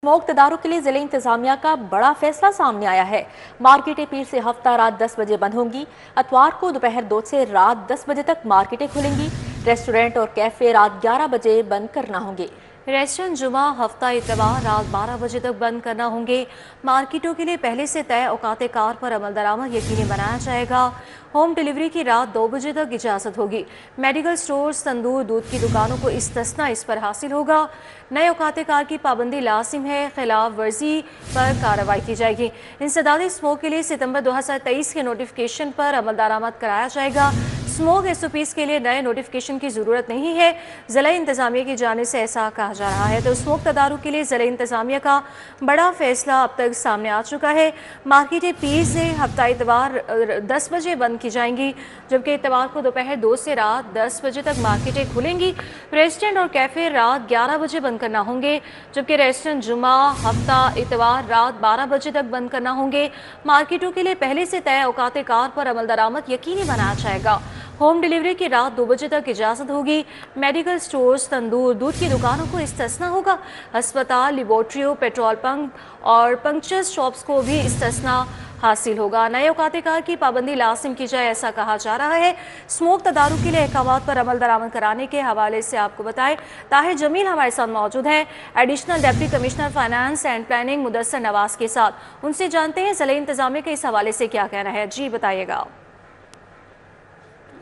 Smoke तदारुक के लिए जिले इंतजामिया का बड़ा फैसला सामने आया है। मार्केटें पीर से हफ्ता रात 10 बजे बंद होंगी। अतवार को दोपहर 2 से रात 10 बजे तक मार्केटें खुलेंगी। रेस्टोरेंट और कैफे रात 11 बजे बंद करना होंगे। रेस्टोरेंट जुमा हफ्ता इतवार रात 12 बजे तक बंद करना होंगे। मार्केटों के लिए पहले से तय औकात कार पर अमल दरामद यकीनी बनाया जाएगा। होम डिलीवरी की रात 2 बजे तक इजाज़त होगी। मेडिकल स्टोर्स, तंदूर, दूध की दुकानों को इस्तिस्ना इस पर हासिल होगा। नए औकात कार की पाबंदी लाजिम है, खिलाफ वर्जी पर कार्रवाई की जाएगी। इंसदादी स्मोक के लिए सितंबर 2023 के नोटिफिकेशन पर अमल दरामद कराया जाएगा। स्मोक SOPs के लिए नए नोटिफिकेशन की ज़रूरत नहीं है, ज़िला इंतज़ामिया की जानिब से ऐसा कहा जा रहा है। तो स्मोक तदारुक के लिए ज़िला इंतज़ामिया का बड़ा फैसला अब तक सामने आ चुका है। मार्केटें पीर से हफ्ता इतवार 10 बजे बंद की जाएंगी, जबकि इतवार को दोपहर 2 से रात 10 बजे तक मार्केटें खुलेंगी। रेस्टोरेंट और कैफ़े रात 11 बजे बंद करना होंगे, जबकि रेस्टोरेंट जुमा हफ्ता इतवार रात 12 बजे तक बंद करना होंगे। मार्केटों के लिए पहले से तय औकात कार पर अमल दरामद यकीनी बनाया जाएगा। होम डिलीवरी की रात 2 बजे तक इजाज़त होगी। मेडिकल स्टोर्स, तंदूर, दूध की दुकानों को इस्तिस्ना होगा। अस्पताल, लेबोरेटरियों, पेट्रोल पंप और पंक्चर शॉप्स को भी इस्तिस्ना हासिल होगा। नए औकात कार की पाबंदी लाजिम की जाए, ऐसा कहा जा रहा है। स्मोक तदारुक के लिए अहकामात पर अमल दरामद कराने के हवाले से आपको बताएं, ताहिर जमील हमारे साथ मौजूद हैं, additional deputy commissioner finance and planning Mudassar Nawaz के साथ। उनसे जानते हैं ज़िला इंतज़ामिया के इस हवाले से क्या कहना है। जी बताइएगा।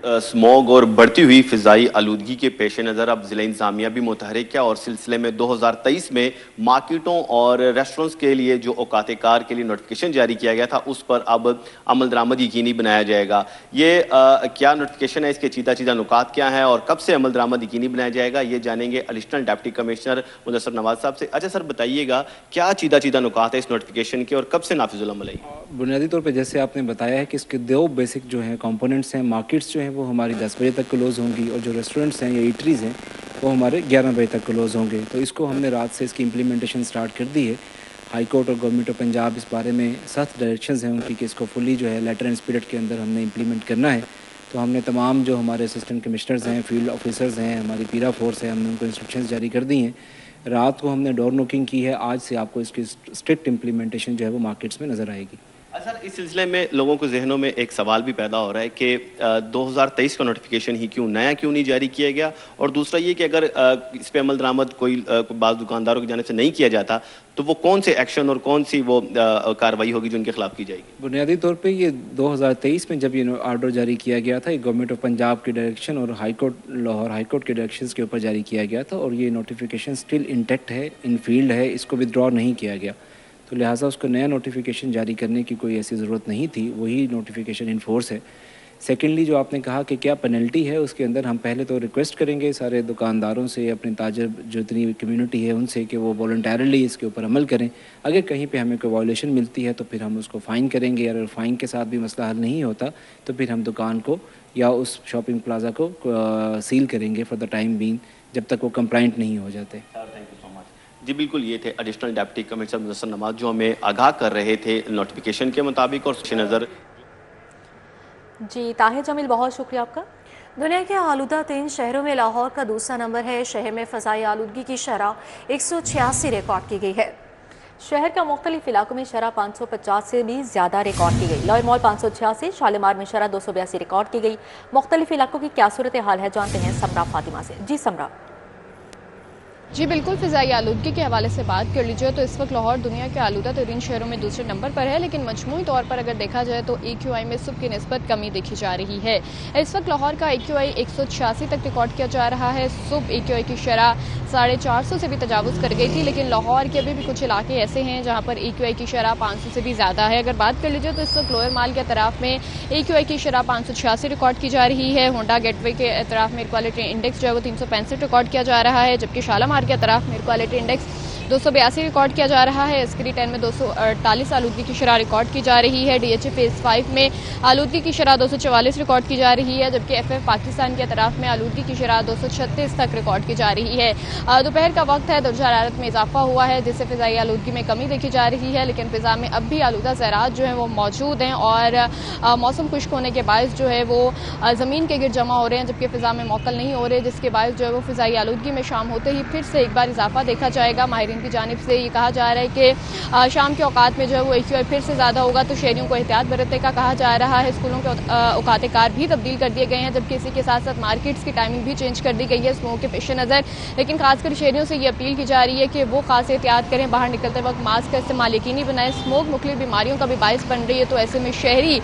स्मॉग और बढ़ती हुई फ़िज़ाई आलूदगी के पेश नज़र अब ज़िला इंतज़ामिया भी मुतहरिक है और सिलसिले में 2023 में मार्केटों और रेस्टोरेंट्स के लिए जो औकात कार के लिए नोटिफिकेशन जारी किया गया था उस पर अब अमल दरामद यकीनी बनाया जाएगा। ये क्या नोटिफिकेशन है, इसके चीदा नुकात क्या हैं और कब से अमल दरामद यकीनी बनाया जाएगा, ये जानेंगे additional deputy commissioner Mudassar Nawaz साहब से। अच्छा सर, बताइएगा क्या चीदा नुकात है इस नोटिफिकेशन के और कब से नाफिजुल अमल है? बुनियादी तौर पर जैसे आपने बताया है कि इसके दो बेसिक जो हैं कंपोनेंट्स हैं। मार्केट्स जो हैं वो हमारी 10 बजे तक क्लोज़ होंगी और जो रेस्टोरेंट्स हैं या ईटरीज़ हैं वो हमारे 11 बजे तक क्लोज़ होंगे। तो इसको हमने रात से इसकी इम्प्लीमेंटेशन स्टार्ट कर दी है। हाई कोर्ट और गवर्नमेंट ऑफ पंजाब इस बारे में सख्त डायरेक्शंस हैं उनकी कि इसको फुली जो है लेटर एंड स्पिरिट के अंदर हमने इम्प्लीमेंट करना है। तो हमने तमाम जो हमारे असिस्टेंट कमिश्नर्स हैं, फील्ड ऑफिसर्स हैं, हमारी पीरा फोर्स है, हमने उनको इंस्ट्रक्शंस जारी कर दी हैं। रात को हमने डोर नॉकिंग की है। आज से आपको इसकी स्ट्रिक्ट इम्प्लीमेंटेशन जो है वो मार्केट्स में नज़र आएगी। सर, इस सिलसिले में लोगों के जहनों में एक सवाल भी पैदा हो रहा है कि 2023 का नोटिफिकेशन ही क्यों नहीं जारी किया गया, और दूसरा ये कि अगर इस पे अमल दरामद कोई बाज़ दुकानदारों की जानिब से नहीं किया जाता तो वो कौन से एक्शन और कौन सी वो कार्रवाई होगी जो उनके खिलाफ की जाएगी? बुनियादी तौर पे ये 2023 में जब ये ऑर्डर जारी किया गया था, ये गवर्नमेंट ऑफ पंजाब की डायरेक्शन और लाहौर हाई कोर्ट के डायरेक्शंस के ऊपर जारी किया गया था और ये नोटिफिकेशन स्टिल इंटैक्ट है, इन फील्ड है, इसको विदड्रॉ नहीं किया गया। तो लिहाजा उसको नया नोटिफिकेशन जारी करने की कोई ऐसी ज़रूरत नहीं थी, वही नोटिफिकेशन इन फोर्स है। सेकेंडली जो आपने कहा कि क्या पेनल्टी है, उसके अंदर हम पहले तो रिक्वेस्ट करेंगे सारे दुकानदारों से, अपने ताजर जो इतनी कम्युनिटी है उनसे कि वो वॉलंटरली इसके ऊपर अमल करें। अगर कहीं पे हमें कोई वायलेशन मिलती है तो फिर हम उसको फ़ाइन करेंगे। अगर फ़ाइन के साथ भी मसला हल नहीं होता तो फिर हम दुकान को या उस शॉपिंग प्लाजा को सील करेंगे फॉर द टाइम बीइंग, जब तक वो कंप्लाइंट नहीं हो जाते। जी बिल्कुल, ये थे additional deputy commissioner Mudassar Nawaz जो हमें आगाह कर रहे थे नोटिफिकेशन के मुताबिक। और नज़र जी ताहिर जमील, बहुत शुक्रिया आपका। दुनिया के आलूदा 3 शहरों में लाहौर का दूसरा नंबर है। शहर में फ़ज़ाई आलूदगी की शरह 186 रिकॉर्ड की गई है। शहर का मुख्तलिफ इलाकों में शरह 550 से भी ज़्यादा रिकॉर्ड की गई। लॉय मॉल 586, शालीमार में शरह 282 रिकॉर्ड की गई। मुख्तलिफ इलाकों की क्या सूरत हाल है, जानते हैं समरा फातिमा से। जी समरा। जी बिल्कुल, फ़िज़ाई आलूदगी के हवाले से बात कर लीजिए तो इस वक्त लाहौर दुनिया के आलूदा तरीन शहरों में दूसरे नंबर पर है, लेकिन मजमूई तौर पर अगर देखा जाए तो AQI में सुबह की निस्बत कमी देखी जा रही है। इस वक्त लाहौर का AQI 186 तक रिकॉर्ड किया जा रहा है। सुबह AQI की शरह 450 से भी तजावुज़ कर गई थी, लेकिन लाहौर के अभी भी कुछ इलाके ऐसे हैं जहाँ पर AQI की शरह 500 से भी ज़्यादा है। अगर बात कर लीजिए तो इस वक्त लोअर माल के अतराफ़ में AQI की शरह 586 रिकॉर्ड की जा रही है। होंडा गेटवे के अतराफ़ में एयर क्वालिटी इंडेक्स जो है वो 365 रिकॉर्ड किया जा रहा है, जबकि शालीमार के अतराफ़ में एयर क्वालिटी इंडेक्स 282 रिकॉर्ड किया जा रहा है। स्क्री 10 में 248 आलूदगी की शरह रिकॉर्ड की जा रही है। DHA फेज़ 5 में आलूदगी की शरह 244 रिकॉर्ड की जा रही है, जबकि FF पाकिस्तान के अतराफ़ में आलूदगी की शरह 236 तक रिकॉर्ड की जा रही है। दोपहर का वक्त है, दर्जा हरारत में इजाफा हुआ है, जिससे फ़िज़ाई आलूदगी में कमी देखी जा रही है, लेकिन फ़िज़ा में अब भी आलूदा ज़राअत जो है वो मौजूद हैं और मौसम खुश्क होने के बायस जो है वो ज़मीन के गिर जमा हो रहे हैं, जबकि फ़िज़ा में मौकल नहीं हो रहे, जिसके बायस जो है वो फ़िज़ाई आलूदगी में शाम होते ही फिर से एक बार इजाफा देखा जाएगा। माहिरीन शहरियों की जानिब से ये कहा जा रहा है कि शाम के औकात में जो है वो AQI फिर से ज़्यादा होगा, तो शहरियों को एहतियात बरतने का कहा जा रहा है। स्कूलों के औकात कार भी तब्दील कर दिए गए हैं, जबकि इसी के साथ साथ मार्केट्स की टाइमिंग भी चेंज कर दी गई है स्मोक के पेश नज़र। लेकिन खासकर शहरियों से ये अपील की जा रही है कि वो खास एहतियात करें, बाहर निकलते वक्त मास्क का इस्तेमाल यकीनी बनाएं। स्मोक मुख्तलिफ बीमारियों का भी बायस बन रही है, तो ऐसे में शहरी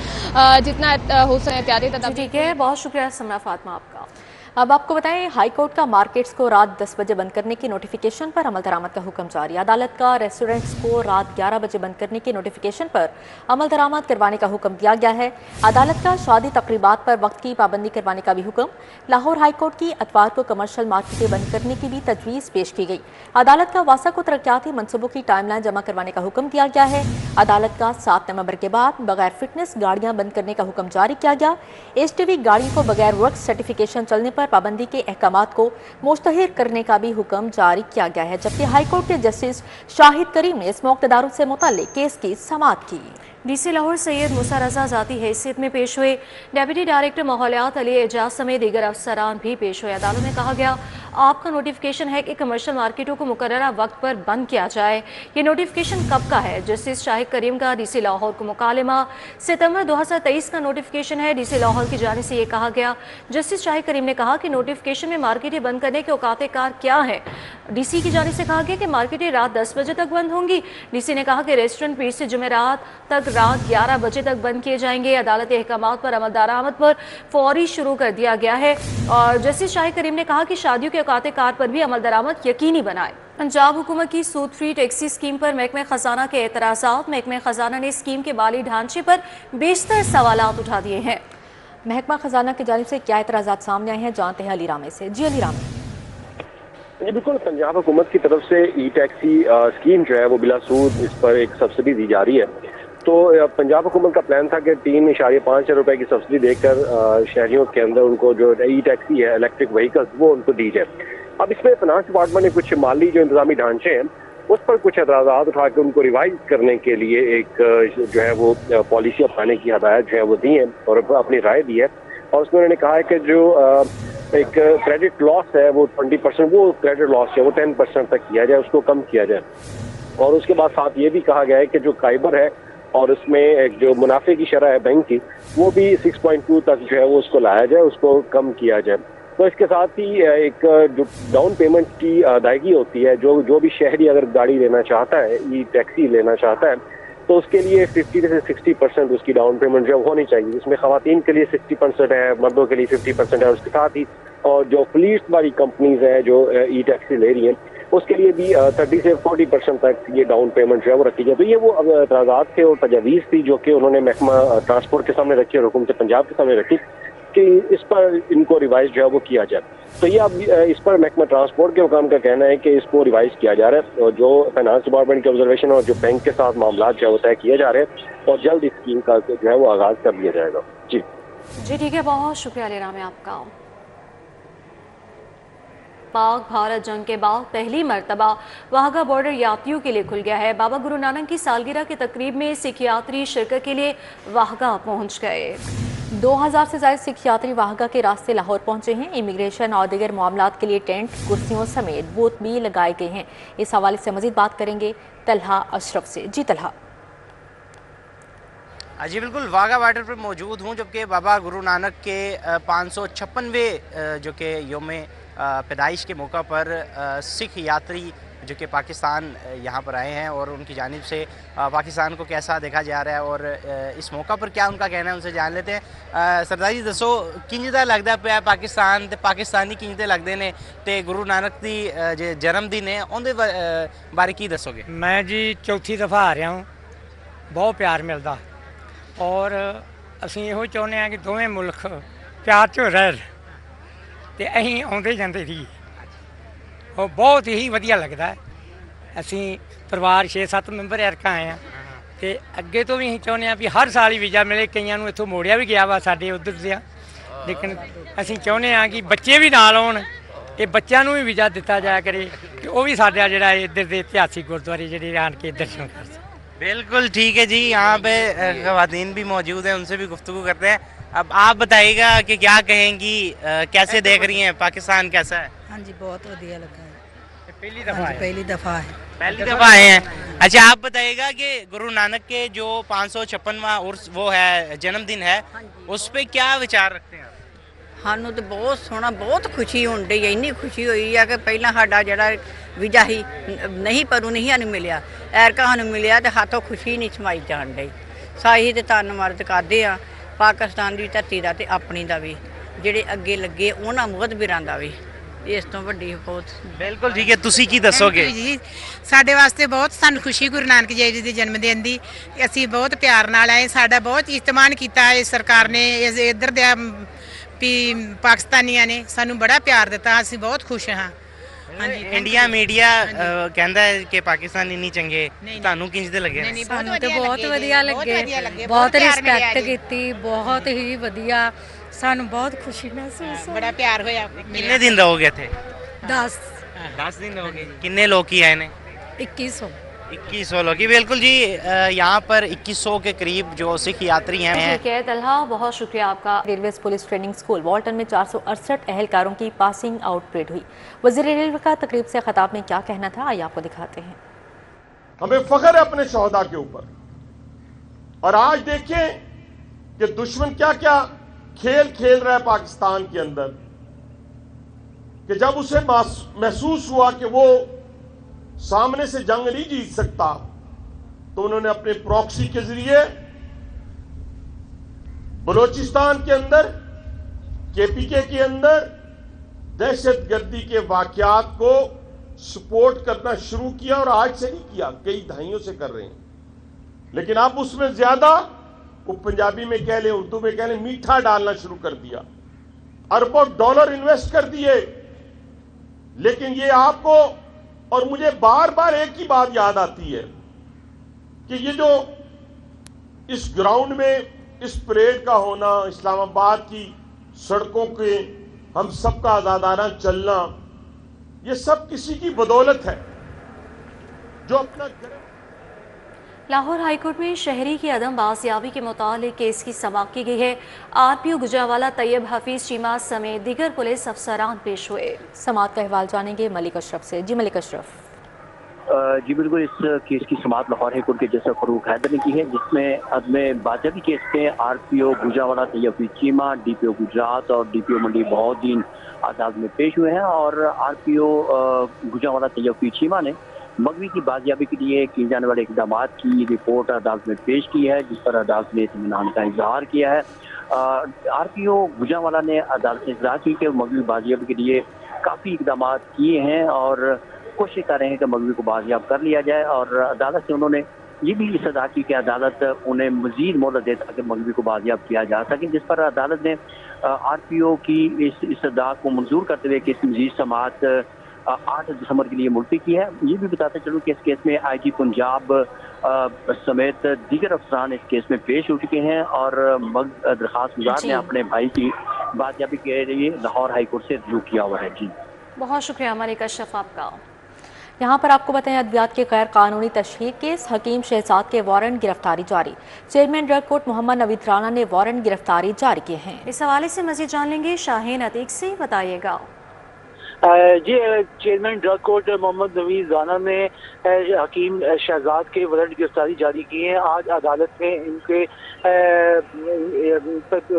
जितना हो सके एहतियाती तदाबीर। ठीक है, बहुत शुक्रिया समरा फातिमा आपका। अब आपको बताएं, हाई कोर्ट का मार्केट्स को रात 10 बजे बंद करने की नोटिफिकेशन पर अमल दरामद का हुक्म जारी। अदालत का रेस्टोरेंट्स को रात 11 बजे बंद करने की नोटिफिकेशन पर अमल दरामद करवाने का हुक्म दिया गया है। अदालत का शादी तकरीबात पर वक्त की पाबंदी करवाने का भी हुक्म। लाहौर हाई कोर्ट की अतवार को कमर्शियल मार्केटें बंद करने की भी तजवीज़ पेश की गई। अदालत का वासा को तरक्याती मनसूबों की टाइमलाइन जमा करवाने का हुक्म दिया गया है। अदालत का 7 नवंबर के बाद बगैर फिटनेस गाड़ियां बंद करने का हुक्म जारी किया गया। HTV गाड़ियों को बगैर वर्क सर्टिफिकेशन चलने पर पाबंदी के अहकामात को मुस्तहिर करने का भी हुक्म जारी किया गया है। जबकि हाईकोर्ट के जस्टिस शाहिद करीम ने स्मोक तदारुक से मुताल्लिक केस की समाअत की। DC लाहौर सैयद मूसा रजा जाती हैसियत में पेश हुए। डेप्यूटी डायरेक्टर माहौलियात अली एजाज समेत दीगर अफसरान भी पेश हुए। अदालत में कहा गया, आपका नोटिफिकेशन है कि कमर्शियल मार्केटों को मुकर्ररा वक्त पर बंद किया जाए। ये नोटिफिकेशन कब का है? जस्टिस शाहिद करीम का DC लाहौर को मुकालमा। सितंबर 2023 का नोटिफिकेशन है। DC लाहौर की जानिब से ये कहा गया। जस्टिस शाहिद करीम ने कहा कि नोटिफिकेशन में मार्केटें बंद करने के औकात कार क्या है। DC की जानिब से कहा गया कि मार्केटें रात 10 बजे तक बंद होंगी। DC ने कहा कि रेस्टोरेंट पीर से जुमेरात तक रात 11 बजे तक बंद किए जाएंगे। अदालती अहकामात पर अमल दरामद पर फौरी शुरू कर दिया गया है। और जस्टिस शाहिद करीम ने कहा कि शादियों के औकात कार पर भी अमल दरामद यकीनी बनाए। पंजाब हुकूमत की सूद फ्री टैक्सी स्कीम पर महकमे खजाना के एतराज़ात। महकमे खजाना ने स्कीम के माली ढांचे पर बेशतर सवालात उठा दिए हैं। महकमा खजाना की जानिब से क्या एतराज़ात सामने आए हैं, जानते हैं अली रामे से। जी अली रामे। जी बिल्कुल, पंजाब हुकूमत की तरफ से ई-टैक्सी स्कीम जो है वो बिला सूद इस पर एक सब्सिडी दी जा रही है। तो पंजाब हुकूमत का प्लान था कि 3.5 रुपए की सब्सिडी देकर शहरियों के अंदर उनको जो ई-टैक्सी है, इलेक्ट्रिक व्हीकल्स, वो उनको दी जाए। अब इसमें फाइनेंस डिपार्टमेंट ने कुछ माली जो इंतजामी ढांचे हैं उस पर कुछ एतराज़ात उठा के उनको रिवाइज करने के लिए एक जो है वो पॉलिसी अपनाने की हदायत जो है वो दी है और अपनी राय दी है। और उसमें उन्होंने कहा है कि जो एक क्रेडिट लॉस है वो 20%, वो क्रेडिट लॉस है वो 10% तक किया जाए, उसको कम किया जाए। और उसके बाद साथ ये भी कहा गया है कि जो काइबर है और उसमें एक जो मुनाफे की शरह है बैंक की, वो भी 6.2 तक जो है वो उसको लाया जाए, उसको कम किया जाए। तो इसके साथ ही एक जो डाउन पेमेंट की अदायगी होती है, जो भी शहरी अगर गाड़ी लेना चाहता है, ई टैक्सी लेना चाहता है, तो उसके लिए 50 से 60% उसकी डाउन पेमेंट जो होनी चाहिए, जिसमें खवातीन के लिए 60% है, मर्दों के लिए 50% है। उसके साथ ही और जो फ्लीट वाली कंपनीज हैं जो ई टैक्सी ले रही हैं, उसके लिए भी 30 से 40% तक ये डाउन पेमेंट जो है वो रखी जाए। तो ये वो एतराज़ात थे और तजावीज़ थी जो कि उन्होंने महकमा ट्रांसपोर्ट के सामने रखी और हुकूमत पंजाब के सामने रखी कि इस पर इनको रिवाइज जो है वो किया जाए। तो ये अब इस पर महकमा ट्रांसपोर्ट के हुकाम का कहना है कि इसको रिवाइज किया जा रहा है और जो फाइनेंस डिपार्टमेंट के ऑब्जर्वेशन और जो बैंक के साथ मामला जो है वो तय किए जा रहे हैं और जल्द इस स्कीम का जो है वो आगाज कर दिया जाएगा। जी ठीक है, बहुत शुक्रिया अली रामे आपका। पाक भारत जंग के बाद पहली मरतबा वाघा बॉर्डर यात्रियों के लिए खुल गया है। बाबा गुरु नानक की सालगिरह की तकरीब में सिख यात्री शिरकत के लिए वाघा पहुंच गए। 2000 से ज्यादा सिख यात्री वाघा के रास्ते लाहौर पहुंचे हैं। इमिग्रेशन और दीगर मामलात के लिए टेंट, कुर्सियों समेत बूथ भी लगाए गए हैं। इस हवाले से मजीद बात करेंगे तलहा अशरफ से। जी तलहा। जी बिल्कुल, वाघा बॉर्डर पर मौजूद हूँ, जबकि बाबा गुरु नानक के 556वें जो कि योम पैदाइश के मौका पर सिख यात्री जो कि पाकिस्तान यहाँ पर आए हैं और उनकी जानिब से पाकिस्तान को कैसा देखा जा रहा है और इस मौका पर क्या उनका कहना है, उनसे जान लेते हैं। सरदार जी दसो किंजदा लगता पिया पाकिस्तान ते पाकिस्तानी किंजदे लगते हैं ते गुरु नानक दी जे जन्म दिन है उनके बारे की दसोगे? मैं जी चौथी दफ़ा आ रहा हूँ, बहुत प्यार मिलता और असीं ਇਹੋ ਚਾਹੁੰਦੇ ਹਾਂ कि दोवें मुल्क प्यार च रहन ਤੇ ਅਸੀਂ ਆਉਂਦੇ ਜਾਂਦੇ ਰਹੀਏ। ਉਹ ਬਹੁਤ ਹੀ ਵਧੀਆ ਲੱਗਦਾ ਹੈ। ਅਸੀਂ ਪਰਿਵਾਰ 6-7 ਮੈਂਬਰ ਐਰਕਾ ਆਏ ਹਾਂ ਤੇ ਅੱਗੇ ਤੋਂ ਵੀ ਅਸੀਂ ਚਾਹੁੰਦੇ ਹਾਂ ਵੀ ਹਰ ਸਾਲ ਹੀ ਵੀਜ਼ਾ ਮਿਲੇ। ਕਈਆਂ ਨੂੰ ਇੱਥੋਂ ਮੋੜਿਆ ਵੀ ਗਿਆ ਵਾ ਸਾਡੇ ਉੱਧਰ ਦੇ, ਲੇਕਿਨ ਅਸੀਂ ਚਾਹੁੰਦੇ ਹਾਂ ਕਿ ਬੱਚੇ ਵੀ ਨਾਲ ਆਉਣ, ਇਹ ਬੱਚਿਆਂ ਨੂੰ ਵੀ ਵੀਜ਼ਾ ਦਿੱਤਾ ਜਾਇਆ ਕਰੇ ਕਿ ਉਹ ਵੀ ਸਾਡਾ ਜਿਹੜਾ ਇੱਧਰ ਦੇ ਇਤਿਹਾਸਿਕ ਗੁਰਦੁਆਰੇ ਜਿਹੜੇ ਆਣ ਕੇ ਦਰਸ਼ਨ ਕਰ ਸਕਣ। बिल्कुल ठीक है जी, यहाँ पे ख़वातीन भी मौजूद हैं, उनसे भी गुफ्तगू करते हैं। अब आप बताइएगा कि क्या कहेंगी, कैसे देख रही हैं पाकिस्तान कैसा है? हाँ जी, बहुत वधिया लगा है। पहली दफ़ा पहली दफ़ा है। पहली दफा आए हैं। अच्छा, आप बताइएगा कि गुरु नानक के जो 556वां उर्स वो है जन्मदिन है, उस पे क्या विचार रखते हैं आप? ਸਾਨੂੰ ਤੇ ਬਹੁਤ ਸੋਹਣਾ, ਬਹੁਤ ਖੁਸ਼ੀ ਹੋਣ ਡਈ ਹੈ। ਇੰਨੀ ਖੁਸ਼ੀ ਹੋਈ ਆ ਕਿ ਪਹਿਲਾਂ ਸਾਡਾ ਜਿਹੜਾ ਵੀਜ਼ਾ ਸੀ ਨਹੀਂ ਪਰੂ ਨਹੀਂ ਸਾਨੂੰ ਮਿਲਿਆ, ਐਰਕਾ ਸਾਨੂੰ ਮਿਲਿਆ ਤੇ ਹੱਥੋਂ ਖੁਸ਼ੀ ਨਹੀਂ ਸਮਾਈ ਜਾਣ ਡਈ। ਸਾਹੀ ਤੇ ਧੰਨਵਾਦ ਕਰਦੇ ਆ ਪਾਕਿਸਤਾਨ ਦੀ ਧਰਤੀ ਦਾ ਤੇ ਆਪਣੀ ਦਾ ਵੀ, ਜਿਹੜੇ ਅੱਗੇ ਲੱਗੇ ਉਹਨਾਂ ਮੁਖਬਰਾਂ ਦਾ ਵੀ। ਇਸ ਤੋਂ ਵੱਡੀ ਬਹੁਤ ਬਿਲਕੁਲ ਠੀਕ ਹੈ, ਤੁਸੀਂ ਕੀ ਦੱਸੋਗੇ? ਜੀ ਸਾਡੇ ਵਾਸਤੇ ਬਹੁਤ ਸਾਨੂੰ ਖੁਸ਼ੀ ਗੁਰੂ ਨਾਨਕ ਦੇਵ ਜੀ ਦੇ ਜਨਮ ਦਿਨ ਦੀ। ਅਸੀਂ ਬਹੁਤ ਪਿਆਰ ਨਾਲ ਆਏ, ਸਾਡਾ ਬਹੁਤ ਇਸਤਮਾਨ ਕੀਤਾ ਹੈ ਸਰਕਾਰ ਨੇ, ਇੱਧਰ ਦੇ ਵੀ ਪਾਕਿਸਤਾਨੀਆਂ ਨੇ ਸਾਨੂੰ ਬੜਾ ਪਿਆਰ ਦਿੱਤਾ, ਅਸੀਂ ਬਹੁਤ ਖੁਸ਼ ਹਾਂ। ਹਾਂਜੀ, ਇੰਡੀਆ ਮੀਡੀਆ ਕਹਿੰਦਾ ਹੈ ਕਿ ਪਾਕਿਸਤਾਨੀ ਨਹੀਂ ਚੰਗੇ, ਤੁਹਾਨੂੰ ਕਿੰਜ ਦੇ ਲੱਗੇ? ਸਾਨੂੰ ਤੇ ਬਹੁਤ ਵਧੀਆ ਲੱਗੇ, ਬਹੁਤ ਰਿਸਪੈਕਟ ਕੀਤੀ, ਬਹੁਤ ਹੀ ਵਧੀਆ, ਸਾਨੂੰ ਬਹੁਤ ਖੁਸ਼ੀ ਮਹਿਸੂਸ ਹੋਈ, ਬੜਾ ਪਿਆਰ ਹੋਇਆ। ਕਿੰਨੇ ਦਿਨ ਰਹੋਗੇ ਇੱਥੇ? 10 दिन रहोगे। कितने लोग ही आए ने? 2100 लोग। बिल्कुल जी, यहाँ पर 2100 के करीब जो सिख यात्री हैं। ठीक है तलहा, बहुत शुक्रिया आपका। Railway police training school Walton में 468 अहलकारों की पासिंग आउट परेड हुई। वज़ीर रेलवे का तकरीब से खिताब में क्या कहना था, आइए आपको दिखाते हैं। हमें फख्र है अपने शोहदा के ऊपर, और आज देखें कि दुश्मन क्या क्या खेल खेल रहा है पाकिस्तान के अंदर, कि जब उसे महसूस हुआ कि वो सामने से जंग नहीं जीत सकता, तो उन्होंने अपने प्रॉक्सी के जरिए बलोचिस्तान के अंदर, केपीके के अंदर दहशतगर्दी के वाकयात को सपोर्ट करना शुरू किया, और आज से नहीं किया, कई दहाइयों से कर रहे हैं। लेकिन अब उसमें ज्यादा, वो पंजाबी में कह लें, उर्दू में कह लें, मीठा डालना शुरू कर दिया, अरबों डॉलर इन्वेस्ट कर दिए। लेकिन ये आपको और मुझे बार बार एक ही बात याद आती है कि ये जो इस ग्राउंड में इस परेड का होना, इस्लामाबाद की सड़कों के हम सबका आजादाना चलना, ये सब किसी की बदौलत है जो अपना लाहौर हाईकोर्ट में शहरी की अदम बाजियाबी के मुतालिक केस की समाअत की गई है। आरपीओ गुजरावाला तैयब हफीज चीमा समेत दीगर पुलिस अफसरान पेश हुए। समाअत का अहवाल जानेंगे मलिक अशरफ से। जी मलिक अशरफ। जी बिल्कुल, इस केस की समाअत लाहौर हाईकोर्ट के जज फरूक हैदर ने की है, जिसमें अदम बाजियाबी केस में आरपीओ गुजरावाला तैयब हफीज चीमा, डीपीओ गुजरात और डीपीओ मंडी बहाउद्दीन अदालत में पेश हुए हैं। और आरपीओ गुजरावाला तैयब हफीज चीमा ने मगवी की बाजियाबी के लिए किए जाने वाले इकदाम की रिपोर्ट अदालत में पेश की है, जिस पर अदालत ने इत्मीनान का इजहार किया है। आरपीओ गुजरावाला ने अदालत से इजहार की कि मगवी बाजियाबी के लिए काफ़ी इकदाम किए हैं और कोशिश कर रहे हैं कि मगवी को बाजियाब कर लिया जाए। और अदालत से उन्होंने ये भी सजा की कि अदालत उन्हें मजीद मोहलत दे ताकि मगवी को बाजियाब किया जा सके, जिस पर अदालत ने आरपीओ की इस अदा को मंजूर करते हुए कि मजीद समाअत 8 दिसंबर के लिए मुलतवी की है। ये भी बताते चलूँ कि इस केस में आईजी पंजाब समेत दीगर अफसरान इस केस में पेश हो चुके हैं, और दरखास्त गुजार ने अपने भाई की बाजियाबी के लिए लाहौर हाईकोर्ट से रुजू किया हुआ है। जी बहुत शुक्रिया मलिक अशरफ आपका। यहाँ पर आपको बताएं, अद्वियात के गैर कानूनी तशहीर केस, हकीम शहजाद के वारंट गिरफ्तारी जारी। Chairman drug court Mohammad Naveed Rana ने वारंट गिरफ्तारी जारी किए हैं। इस हवाले से मजीद जान लेंगे शाहीन अतीक से, बताइएगा। जी, chairman drug court Mohammad Naveed Rana ने हकीम शहजाद के वारंट गिरफ्तारी जारी की है। आज अदालत में इनके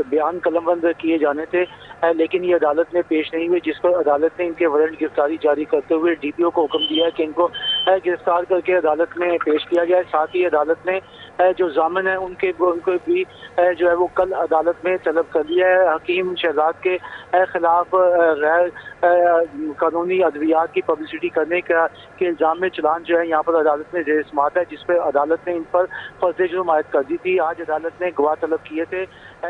बयान कलमबंद किए जाने थे, लेकिन ये अदालत में पेश नहीं हुए, जिस पर अदालत ने इनके वारंट गिरफ्तारी जारी करते हुए डीपीओ को हुक्म दिया है कि इनको गिरफ्तार करके अदालत में पेश किया जाए। साथ ही अदालत ने जो जामिन है उनको भी जो है वो कल अदालत में तलब कर लिया है। हकीम शहजाद के खिलाफ गैर कानूनी अद्वियात की पब्लिसिटी करने के इल्ज़ाम में चलान जो है यहाँ पर अदालत में जेर समाअत है, जिस पर अदालत ने इन पर फर्ज जुर्म आयद कर दी थी। आज अदालत ने गवाह तलब किए थे,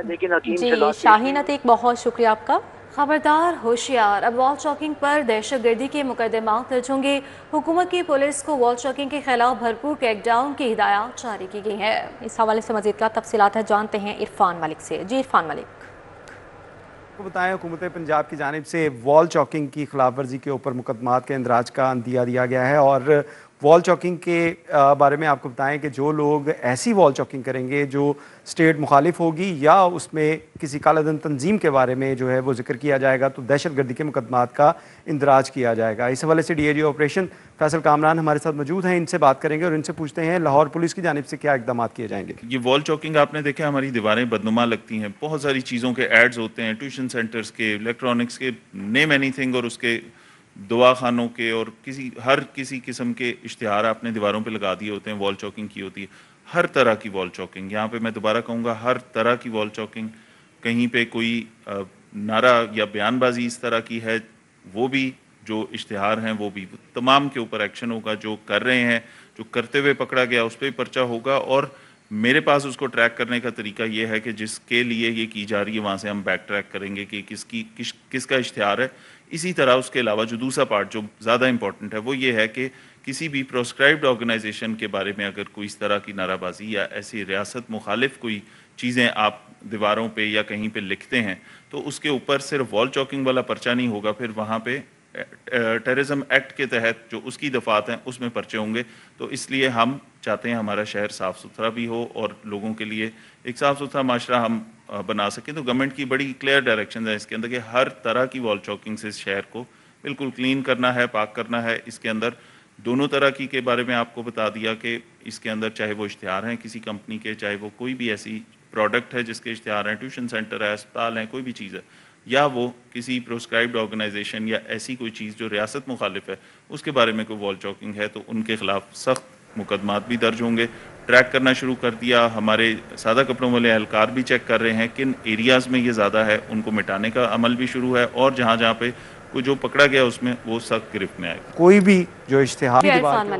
लेकिन हकीम शहजाद शाहीन अतीक, बहुत शुक्रिया आपका। खबरदार होशियार, अब वॉल चॉकिंग पर दहशतगर्दी के मुकदमात दर्ज होंगे। हुकूमत की पुलिस को वॉल चॉकिंग के खिलाफ भरपूर क्रैकडाउन की हिदायत जारी की गई है। इस हवाले से मजीद का तफसीलात है, जानते हैं इरफान मलिक से। जी इरफान मलिक। आपको बताएं, हुकूमत पंजाब की जानिब से वॉल चॉकिंग की खिलाफ वर्जी के ऊपर मुकदमात के इंदराज का अंदिया दिया गया है, और वॉल चॉकिंग के बारे में आपको बताएं कि जो लोग ऐसी वॉल चॉकिंग करेंगे जो स्टेट मुखालिफ होगी या उसमें किसी कालाधन तंजीम के बारे में जो है वो जिक्र किया जाएगा तो दहशतगर्दी के मुकदमात का इंदराज किया जाएगा। इस हवाले से DIG ऑपरेशन फैसल कामरान हमारे साथ मौजूद हैं, इनसे बात करेंगे और इनसे पूछते हैं लाहौर पुलिस की जानिब से क्या इकदाम किए जाएंगे। ये वॉल चॉकिंग आपने देखा, हमारी दीवारें बदनुमा लगती हैं, बहुत सारी चीज़ों के एड्स होते हैं, ट्यूशन सेंटर्स के, इलेक्ट्रॉनिक्स के, नेम एनीथिंग, और उसके दवा खानों के और हर किसी किस्म के इश्तिहार आपने दीवारों पे लगा दिए होते हैं, वॉल चॉकिंग की होती है। हर तरह की वॉल चॉकिंग, यहाँ पे मैं दोबारा कहूँगा, हर तरह की वॉल चॉकिंग, कहीं पे कोई नारा या बयानबाजी इस तरह की है वो भी, जो इश्तिहार हैं वो भी, तमाम के ऊपर एक्शन होगा। जो कर रहे हैं, जो करते हुए पकड़ा गया उस पर भी पर्चा होगा, और मेरे पास उसको ट्रैक करने का तरीका ये है कि जिसके लिए ये की जा रही है वहाँ से हम बैक ट्रैक करेंगे कि किसका इश्तिहार है। इसी तरह उसके अलावा जो दूसरा पार्ट जो ज़्यादा इंपॉर्टेंट है वो ये है कि किसी भी प्रोस्क्राइब्ड ऑर्गेनाइजेशन के बारे में अगर कोई इस तरह की नाराबाजी या ऐसी रियासत मुखालिफ कोई चीज़ें आप दीवारों पे या कहीं पे लिखते हैं तो उसके ऊपर सिर्फ वॉल चॉकिंग वाला पर्चा नहीं होगा, फिर वहाँ पे टेररिज्म एक्ट के तहत जो उसकी दफात हैं उसमें पर्चे होंगे। तो इसलिए हम चाहते हैं हमारा शहर साफ़ सुथरा भी हो और लोगों के लिए एक साफ़ सुथरा माशरा हम बना सकें। तो गवर्नमेंट की बड़ी क्लियर डायरेक्शन है इसके अंदर कि हर तरह की वॉल चॉकिंग से शहर को बिल्कुल क्लीन करना है, पाक करना है। इसके अंदर दोनों तरह की के बारे में आपको बता दिया कि इसके अंदर चाहे वो इश्तिहार हैं किसी कंपनी के, चाहे वो कोई भी ऐसी प्रोडक्ट है जिसके इश्तिहार हैं, ट्यूशन सेंटर है, अस्पताल हैं, कोई भी चीज़ है, या वो किसी प्रोस्क्राइब्ड ऑर्गेनाइजेशन या ऐसी कोई चीज़ जो रियासत मुखालिफ है उसके बारे में कोई वॉल चॉकिंग है तो उनके खिलाफ सख्त मुकदमात भी दर्ज होंगे। ट्रैक करना शुरू कर दिया, हमारे सादा कपड़ों वाले एहलकार भी चेक कर रहे हैं किन एरियाज़ में ये ज़्यादा है, उनको मिटाने का अमल भी शुरू है, और जहाँ जहाँ पे कोई जो पकड़ा गया उसमें वो सख्त गिरफ्त में आएगा। कोई भी जो इश्तिहार